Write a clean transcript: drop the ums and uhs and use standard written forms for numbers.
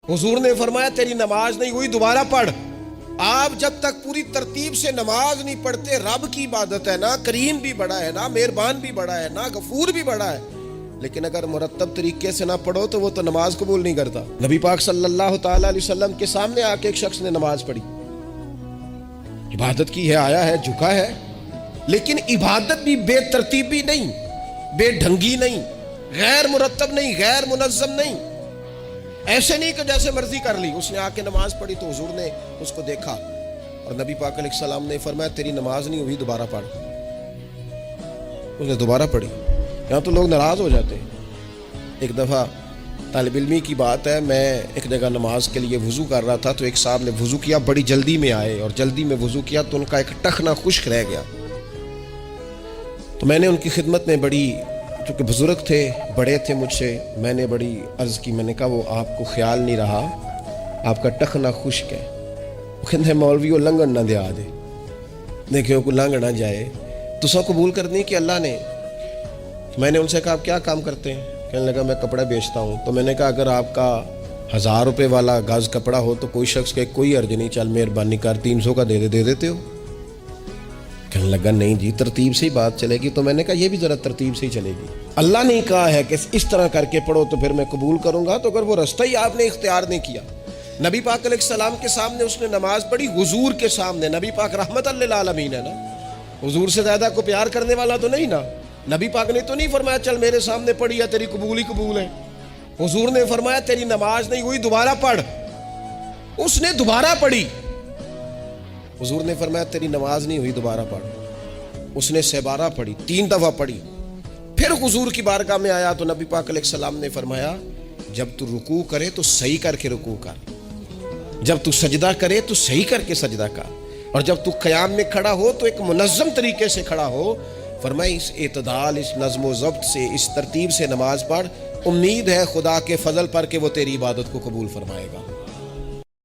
हुजूर ने फरमाया तेरी नमाज नहीं हुई, दोबारा पढ़। आप जब तक पूरी तरतीब से नमाज नहीं पढ़ते, रब की इबादत है ना, करीम भी बड़ा है ना, मेहरबान भी बड़ा है ना, गफूर भी बड़ा है, लेकिन अगर मुरत्तब तरीके से ना पढ़ो तो वो तो नमाज कबूल नहीं करता। नबी पाक सल्लल्लाहु ताला अलैहि वसल्लम के सामने आके एक शख्स ने नमाज पढ़ी, इबादत की है, आया है, झुका है, लेकिन इबादत भी बेतरतीबी नहीं, बेढंगी नहीं, गैर मुरत्तब नहीं, गैर मुनज़्ज़म नहीं, ऐसे नहीं कि जैसे मर्जी कर ली। उसने आके नमाज पढ़ी तो हुजूर ने उसको देखा और नबी पाक अलैहिस्सलाम ने फरमाया तेरी नमाज नहीं हुई, दोबारा पढ़। उसने दोबारा पढ़ी। यहाँ तो लोग नाराज हो जाते हैं। एक दफ़ा तालिब इल्मी की बात है, मैं एक जगह नमाज के लिए वुज़ू कर रहा था तो एक साहब ने वुज़ू किया, बड़ी जल्दी में आए और जल्दी में वुज़ू किया तो उनका एक टखना खुश्क रह गया। तो मैंने उनकी खिदमत में बड़ी, चूँकि बुजुर्ग थे, बड़े थे मुझसे, मैंने बड़ी अर्ज़ की, मैंने कहा वो आपको ख्याल नहीं रहा, आपका टखना खुश्क है। वो कहते मौलवी वो लंघन ना दिया दे, देखियो को लंघ ना जाए, तुसा कबूल करनी कि अल्लाह ने। मैंने उनसे कहा आप क्या काम करते हैं? कहने लगा मैं कपड़ा बेचता हूँ। तो मैंने कहा अगर आपका 1000 रुपये वाला गज़ कपड़ा हो तो कोई शख्स के कोई अर्ज नहीं, चल मेहरबानी कर 300 का दे देते हो? कहने लगा नहीं जी, तरतीब से ही बात चलेगी। तो मैंने कहा ये भी ज़रा तरतीब से ही चलेगी। अल्लाह ने कहा है कि इस तरह करके पढ़ो तो फिर मैं कबूल करूँगा। तो अगर वो रास्ता ही आपने इख्तियार नहीं किया, नबी पाक अलैहिस्सलाम के सामने उसने नमाज पढ़ी, हुजूर के सामने। नबी पाक रहमतल लिल आलमीन है ना, हुजूर से ज़्यादा को प्यार करने वाला तो नहीं ना। नबी पाक ने तो नहीं फरमाया चल मेरे सामने पढ़ी या तेरी कबूल ही कबूल है। हुजूर ने फरमाया तेरी नमाज नहीं हुई, दोबारा पढ़। उसने दोबारा पढ़ी। हुजूर ने फरमाया तेरी नमाज नहीं हुई, दोबारा पढ़। उसने 12 पढ़ी, 3 दफ़ा पढ़ी। फिर हुजूर की बारगाह में आया तो नबी पाक अलैहिस्सलाम ने फरमाया जब तू रुकू करे तो सही करके रुकू कर, जब तू सजदा करे तो सही करके सजदा कर, और जब तू क़याम में खड़ा हो तो एक मुनज़्ज़म तरीके से खड़ा हो। फरमाया इस एतदाल, इस नज़्म व ज़ब्त से, इस तरतीब से नमाज पढ़, उम्मीद है खुदा के फजल पर कि वो तेरी इबादत को कबूल फरमाएगा।